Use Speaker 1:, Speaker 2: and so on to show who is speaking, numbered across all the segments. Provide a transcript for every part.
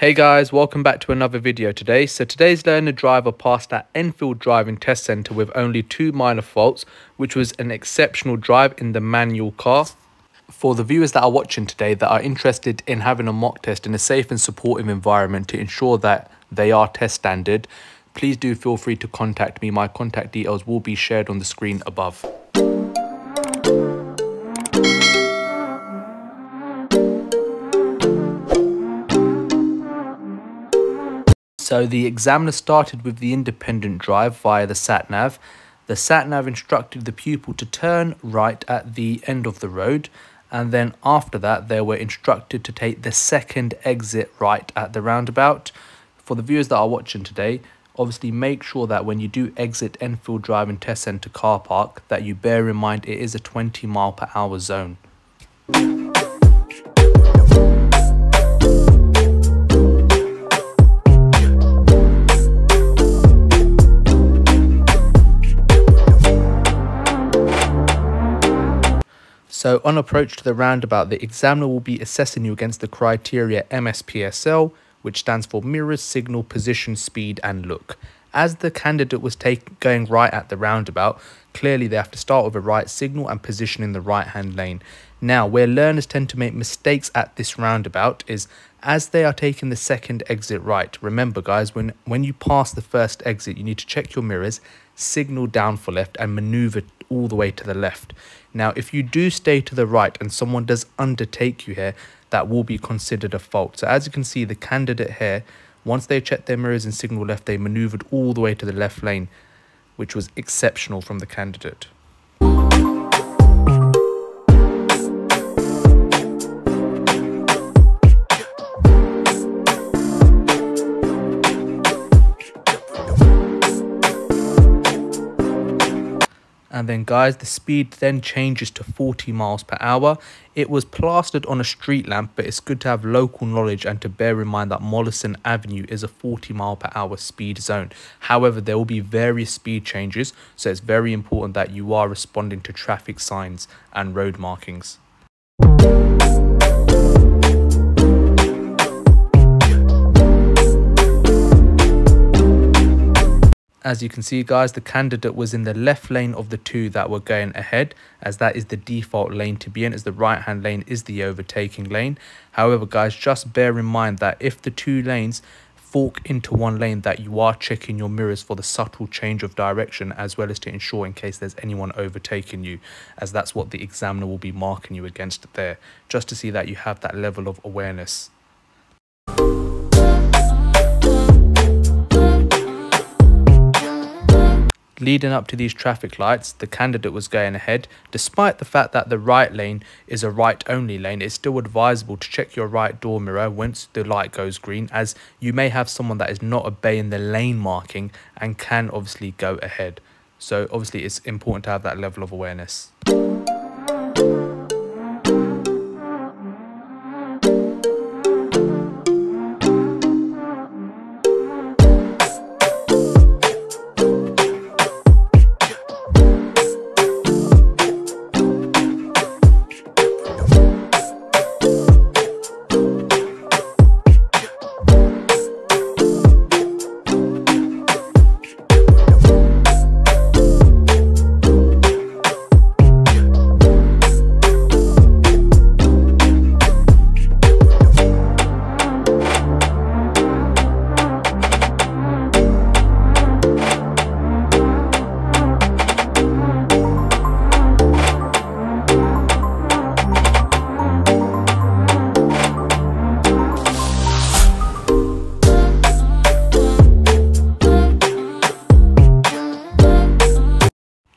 Speaker 1: Hey guys, welcome back to another video today. So today's learner driver passed our Enfield driving test centre with only 2 minor faults, which was an exceptional drive in the manual car. For the viewers that are watching today that are interested in having a mock test in a safe and supportive environment to ensure that they are test standard, please do feel free to contact me. My contact details will be shared on the screen above. So the examiner started with the independent drive via the sat-nav. The sat-nav instructed the pupil to turn right at the end of the road, and then after that they were instructed to take the second exit right at the roundabout. For the viewers that are watching today, obviously make sure that when you do exit Enfield Driving Test Centre car park that you bear in mind it is a 20 mph zone. So on approach to the roundabout, the examiner will be assessing you against the criteria MSPSL, which stands for mirrors, signal, position, speed and look. As the candidate was going right at the roundabout, clearly they have to start with a right signal and position in the right hand lane. Now, where learners tend to make mistakes at this roundabout is as they are taking the second exit right. Remember guys, when you pass the first exit, you need to check your mirrors, signal down for left and maneuver all the way to the left. Now, if you do stay to the right and someone does undertake you here, that will be considered a fault. So as you can see, the candidate here, once they checked their mirrors and signal left, they maneuvered all the way to the left lane, which was exceptional from the candidate. And then guys, the speed then changes to 40 mph. It was plastered on a street lamp, but it's good to have local knowledge and to bear in mind that Mollison Avenue is a 40 mph speed zone. However, there will be various speed changes, so it's very important that you are responding to traffic signs and road markings. As you can see guys, the candidate was in the left lane of the two that were going ahead, as that is the default lane to be in, as the right hand lane is the overtaking lane. However guys, just bear in mind that if the two lanes fork into one lane, that you are checking your mirrors for the subtle change of direction, as well as to ensure in case there's anyone overtaking you, as that's what the examiner will be marking you against there, just to see that you have that level of awareness. Leading up to these traffic lights, the candidate was going ahead. Despite the fact that the right lane is a right only lane, it's still advisable to check your right door mirror once the light goes green, as you may have someone that is not obeying the lane marking and can obviously go ahead. So obviously it's important to have that level of awareness.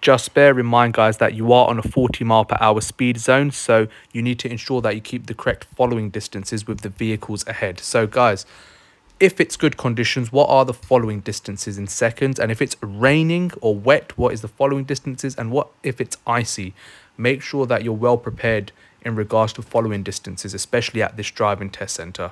Speaker 1: Just bear in mind guys that you are on a 40 mph speed zone, so you need to ensure that you keep the correct following distances with the vehicles ahead. So guys, if it's good conditions, what are the following distances in seconds? And if it's raining or wet, what is the following distances? And what if it's icy? Make sure that you're well prepared in regards to following distances, especially at this driving test centre.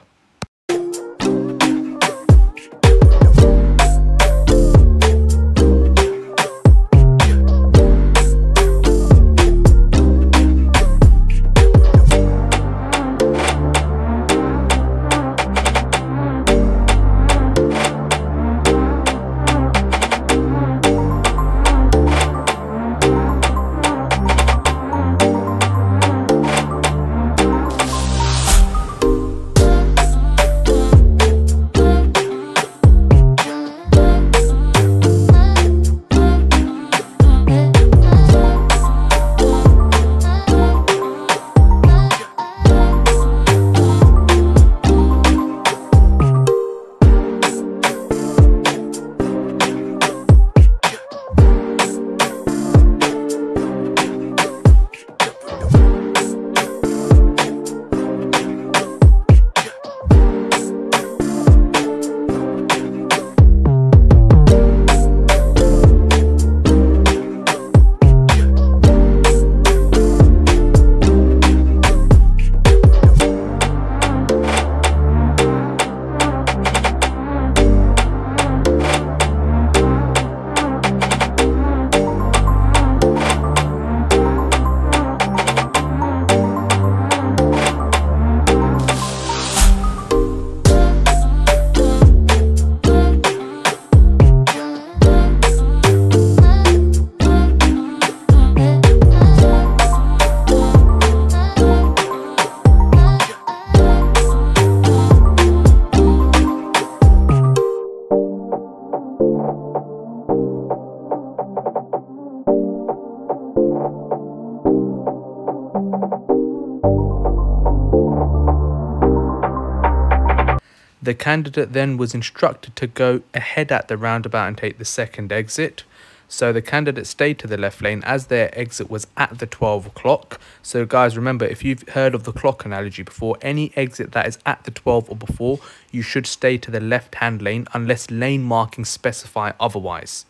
Speaker 1: The candidate then was instructed to go ahead at the roundabout and take the second exit. So the candidate stayed to the left lane as their exit was at the 12 o'clock. So guys, remember, if you've heard of the clock analogy before, any exit that is at the 12 or before, you should stay to the left-hand lane unless lane markings specify otherwise.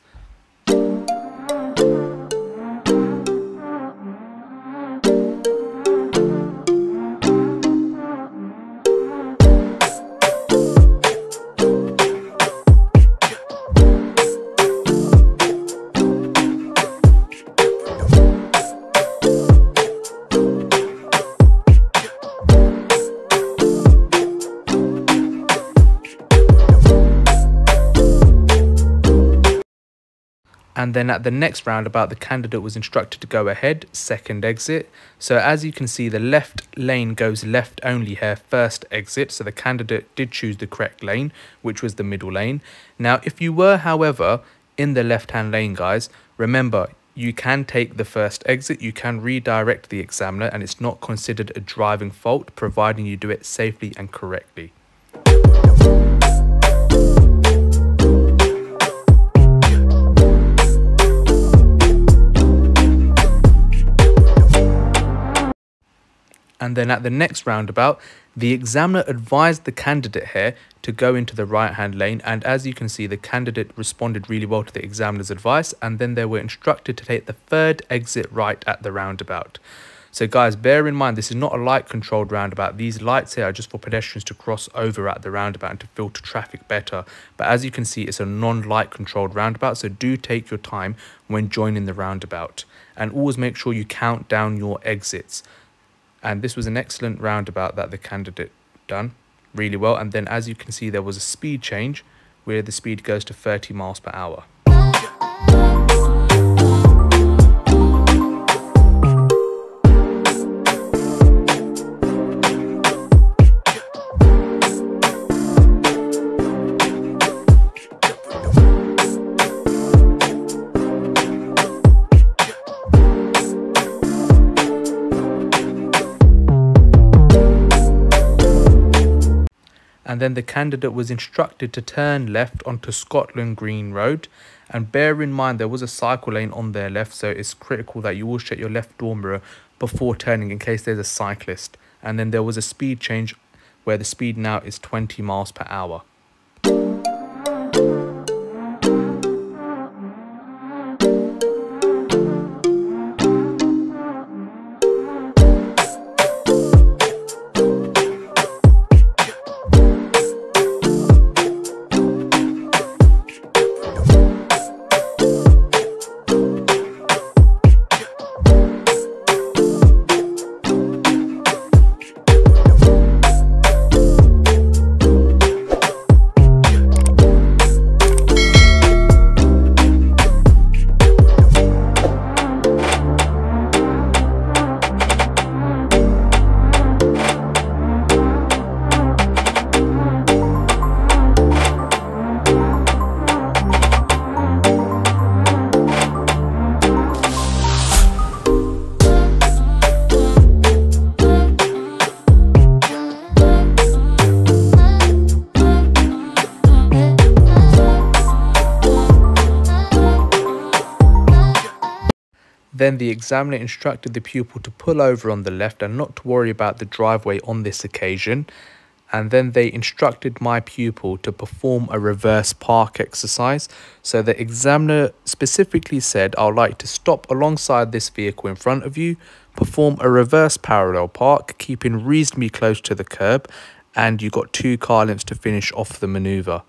Speaker 1: And then at the next roundabout, the candidate was instructed to go ahead, second exit. So as you can see, the left lane goes left only here, first exit. So the candidate did choose the correct lane, which was the middle lane. Now, if you were, however, in the left-hand lane, guys, remember, you can take the first exit, you can redirect the examiner, and it's not considered a driving fault, providing you do it safely and correctly. And then at the next roundabout, the examiner advised the candidate here to go into the right-hand lane. And as you can see, the candidate responded really well to the examiner's advice. And then they were instructed to take the third exit right at the roundabout. So guys, bear in mind, this is not a light-controlled roundabout. These lights here are just for pedestrians to cross over at the roundabout and to filter traffic better. But as you can see, it's a non-light controlled roundabout. So do take your time when joining the roundabout. And always make sure you count down your exits. And this was an excellent roundabout that the candidate done really well. And then as you can see, there was a speed change where the speed goes to 30 miles per hour. And then the candidate was instructed to turn left onto Scotland Green Road. And bear in mind, there was a cycle lane on their left, so it's critical that you always check your left door mirror before turning in case there's a cyclist. And then there was a speed change where the speed now is 20 miles per hour. Then the examiner instructed the pupil to pull over on the left and not to worry about the driveway on this occasion. And then they instructed my pupil to perform a reverse park exercise. So the examiner specifically said, I'd like to stop alongside this vehicle in front of you, perform a reverse parallel park, keeping reasonably close to the curb, and you got 2 car lengths to finish off the maneuver.